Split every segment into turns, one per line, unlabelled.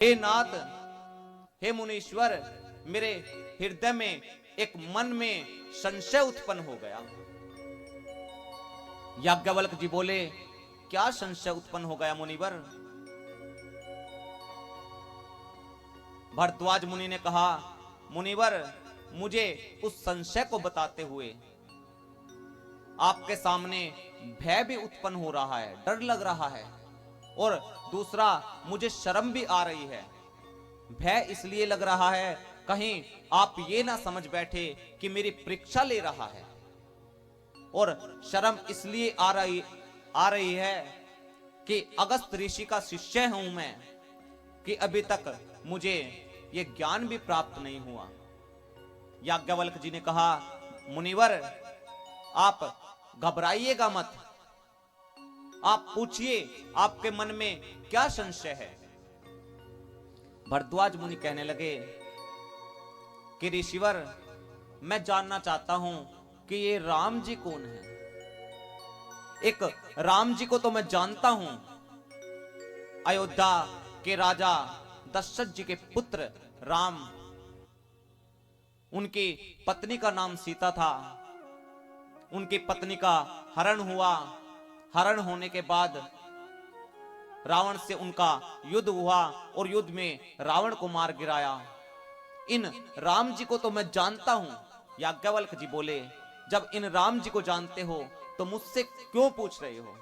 हे नाथ, हे मुनीश्वर, मेरे हृदय में एक मन में संशय उत्पन्न हो गया। याज्ञवल्क्य जी बोले, क्या संशय उत्पन्न हो गया मुनिवर? भरद्वाज मुनि ने कहा, मुनिवर, मुझे उस संशय को बताते हुए आपके सामने भय भी उत्पन्न हो रहा है, डर लग रहा है, और दूसरा मुझे शर्म भी आ रही है। भय इसलिए लग रहा है कहीं आप ये ना समझ बैठे कि मेरी परीक्षा ले रहा है, और शर्म इसलिए आ रही है कि अगस्त ऋषि का शिष्य हूं मैं, कि अभी तक मुझे ये ज्ञान भी प्राप्त नहीं हुआ। याज्ञवल्क्य जी ने कहा, मुनिवर, आप घबराइएगा मत, आप पूछिए आपके मन में क्या संशय है। भरद्वाज मुनि कहने लगे कि ऋषिवर, मैं जानना चाहता हूं कि ये राम जी कौन है। एक राम जी को तो मैं जानता हूं, अयोध्या के राजा दशरथ जी के पुत्र राम, उनकी पत्नी का नाम सीता था। उनकी पत्नी का हरण हुआ, हरण होने के बाद रावण से उनका युद्ध हुआ और युद्ध में रावण को मार गिराया। इन राम जी को तो मैं जानता हूं। याज्ञवल्क्य जी बोले, जब इन राम जी को जानते हो तो मुझसे क्यों पूछ रहे हो?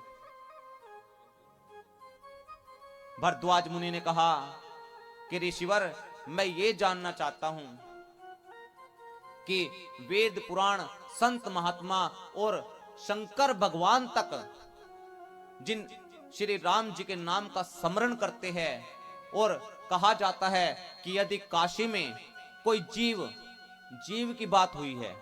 भरद्वाज मुनि ने कहा कि ऋषिवर, मैं ये जानना चाहता हूं कि वेद पुराण, संत महात्मा और शंकर भगवान तक जिन श्री राम जी के नाम का स्मरण करते हैं, और कहा जाता है कि यदि काशी में कोई जीव की बात हुई है,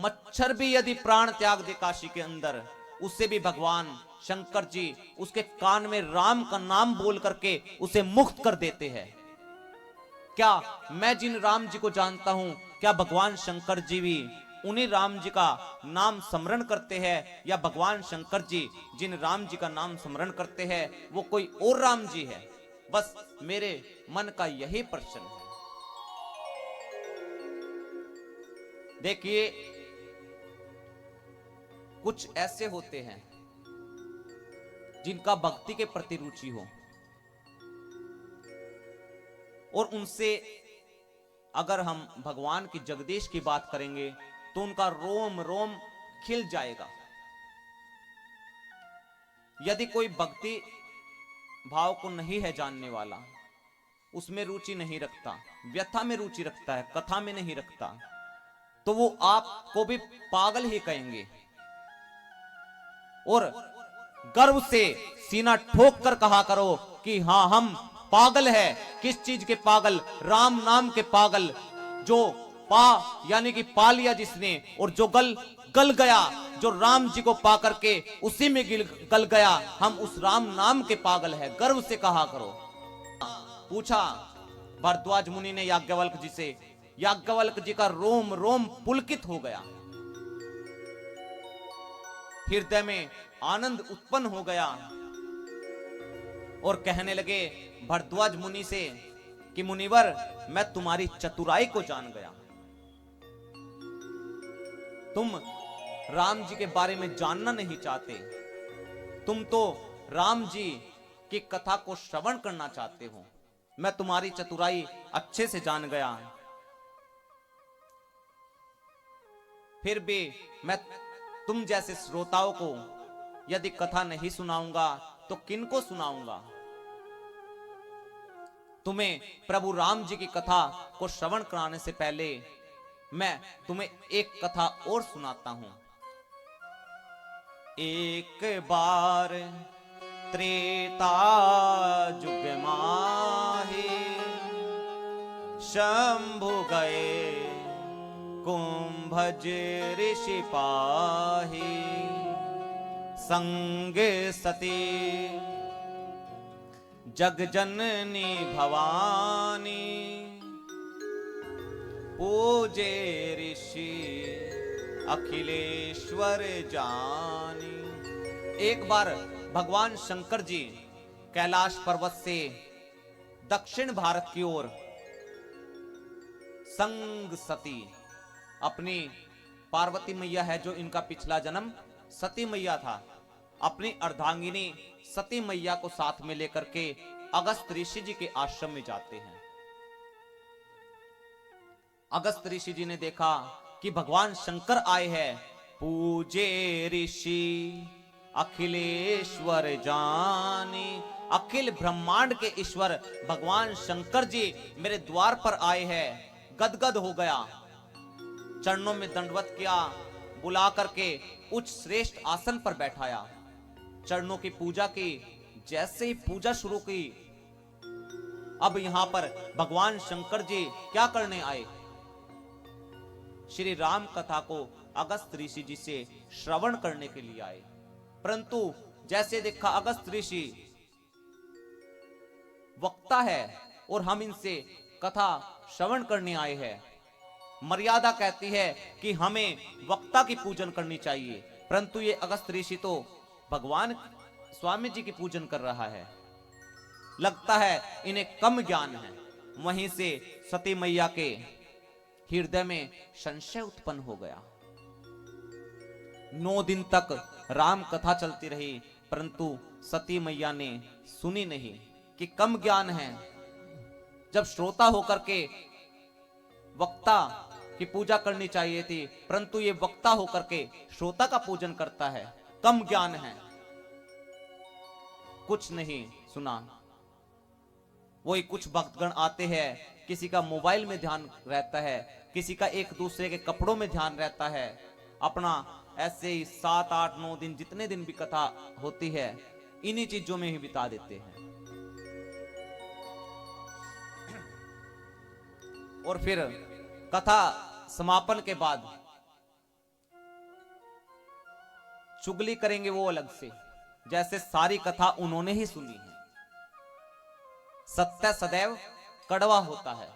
मच्छर भी यदि प्राण त्याग दे काशी के अंदर, उससे भी भगवान शंकर जी उसके कान में राम का नाम बोल करके उसे मुक्त कर देते हैं। क्या मैं जिन राम जी को जानता हूं, क्या भगवान शंकर जी भी उन्हीं राम जी का नाम स्मरण करते हैं, या भगवान शंकर जी जिन राम जी का नाम स्मरण करते हैं वो कोई और राम जी है? बस मेरे मन का यही प्रश्न है। देखिए, कुछ ऐसे होते हैं जिनका भक्ति के प्रति रुचि हो, और उनसे अगर हम भगवान की जगदीश की बात करेंगे तो उनका रोम रोम खिल जाएगा। यदि कोई भक्ति भाव को नहीं है जानने वाला, उसमें रुचि नहीं रखता, व्यथा में रुचि रखता है, कथा में नहीं रखता, तो वो आपको भी पागल ही कहेंगे, और गर्व से सीना ठोक कर कहा करो कि हां, हम पागल है। किस चीज के पागल? राम नाम के पागल। जो यानी कि पा लिया जिसने, और जो गल गया, जो राम जी को पा करके उसी में गल गया, हम उस राम नाम के पागल है। गर्व से कहा करो। पूछा भरद्वाज मुनि ने याज्ञवल्क्य जी से। याज्ञवल्क्य जी का रोम रोम पुलकित हो गया, हृदय में आनंद उत्पन्न हो गया, और कहने लगे भरद्वाज मुनि से कि मुनिवर, मैं तुम्हारी चतुराई को जान गया। तुम राम जी के बारे में जानना नहीं चाहते, तुम तो राम जी की कथा को श्रवण करना चाहते हो। मैं तुम्हारी चतुराई अच्छे से जान गया, फिर भी मैं तुम जैसे श्रोताओं को यदि कथा नहीं सुनाऊंगा तो किनको सुनाऊंगा? तुम्हें प्रभु राम जी की कथा को श्रवण कराने से पहले मैं तुम्हें एक कथा और सुनाता हूं। एक बार त्रेता जुग माहे, शंभु गए कुंभज ऋषि पाही, संग सती जगजननी भवानी, पूजे ऋषि अखिलेश्वर जानी। एक बार भगवान शंकर जी कैलाश पर्वत से दक्षिण भारत की ओर संग सती, अपनी पार्वती मैया है जो इनका पिछला जन्म सती मैया था, अपनी अर्धांगिनी सती मैया को साथ में लेकर के अगस्त ऋषि जी के आश्रम में जाते हैं। अगस्त ऋषि जी ने देखा कि भगवान शंकर आए हैं। पूजे ऋषि अखिलेश्वर जानी, अखिल ब्रह्मांड के ईश्वर भगवान शंकर जी मेरे द्वार पर आए हैं। गदगद हो गया, चरणों में दंडवत किया, बुला करके उच्च श्रेष्ठ आसन पर बैठाया, चरणों की पूजा की। जैसे ही पूजा शुरू की, अब यहां पर भगवान शंकर जी क्या करने आए? श्री राम कथा को अगस्त ऋषि जी से श्रवण करने के लिए आए। परंतु जैसे देखा अगस्त ऋषि वक्ता है और हम इनसे कथा श्रवण करने आए हैं। मर्यादा कहती है कि हमें वक्ता की पूजन करनी चाहिए, परंतु ये अगस्त ऋषि तो भगवान स्वामी जी की पूजन कर रहा है। लगता है इन्हें कम ज्ञान है। वहीं से सती मैया के हृदय में संशय उत्पन्न हो गया। 9 दिन तक राम कथा चलती रही, परंतु सती मैया ने सुनी नहीं कि कम ज्ञान है। जब श्रोता होकर के वक्ता की पूजा करनी चाहिए थी, परंतु ये वक्ता होकर के श्रोता का पूजन करता है। कम ज्ञान है, कुछ नहीं सुना। वही कुछ भक्तगण आते हैं, किसी का मोबाइल में ध्यान रहता है, किसी का एक दूसरे के कपड़ों में ध्यान रहता है। अपना ऐसे ही 7, 8, 9 दिन जितने दिन भी कथा होती है इन्हीं चीजों में ही बिता देते हैं। और फिर कथा समापन के बाद चुगली करेंगे वो अलग से, जैसे सारी कथा उन्होंने ही सुनी है। सत्य सदैव कड़वा होता है।